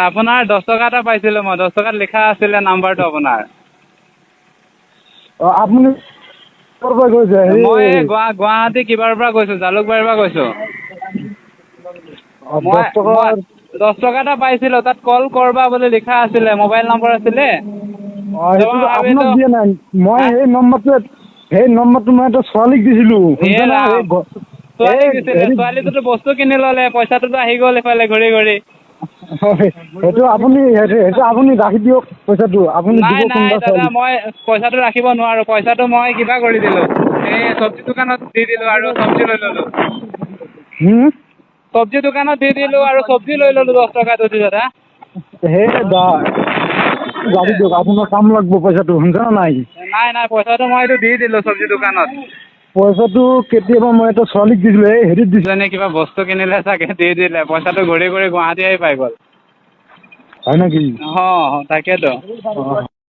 আপোনাৰ 10 টকা এটা পাইছিলোঁ মই 10 টকাত লিখা আছিলে নাম্বাৰটো আপোনাৰ আপুনি ক'ৰ পৰা কৈছে মই গুৱাহাটী কিবাৰ পৰা কৈছোঁ জালুকবাৰীৰ পৰা কৈছোঁ 10 টকা 10 টকা এটা পাইছিলোঁ তাত কল কৰবা বুলি লিখা আছিলে মোবাইল নম্বৰ আছিলে সেইটো আপোনাক দিয়া নাই মই সেই নম্বৰটো মই এটা ছোৱালীক দিছিলোঁ ছোৱালীটোতো বস্তু কিনি ল'লে পইচাটোতো আহি গ'ল এইফালে ঘূৰি ঘূৰি সেইটো আপুনি ৰাখি দিয়ক পইচাটো আপুনি দিব কোনবা দাদা মই পইচাটো ৰাখিব নোৱাৰোঁ পইচাটো মই কিবা কৰি দিলোঁ এই চব্জি দোকানত দি দিলোঁ আৰু চব্জি লৈ ল'লোঁ চব্জি দোকানত দি দিলোঁ আৰু চব্জি লৈ ল'লোঁ 10 টকাটো দি দাদা গাড়ী দিয়ক আপোনাৰ কাম লাগব পইচাটো শুনছা নাই পইচাটো মই এইটো দি দিলোঁ চব্জি দোকানত পইচাটো কেতিয়াবা মই এটা ছোৱালীক দিছিলোঁ এই হেৰিত দিছিলোঁ কিবা বস্তু কিনিলে চাগে দি দিলে পইচাটো ঘূৰি ঘূৰি গুৱাহাটী আহি পাই গ'ল হয় নেকি তাকেতো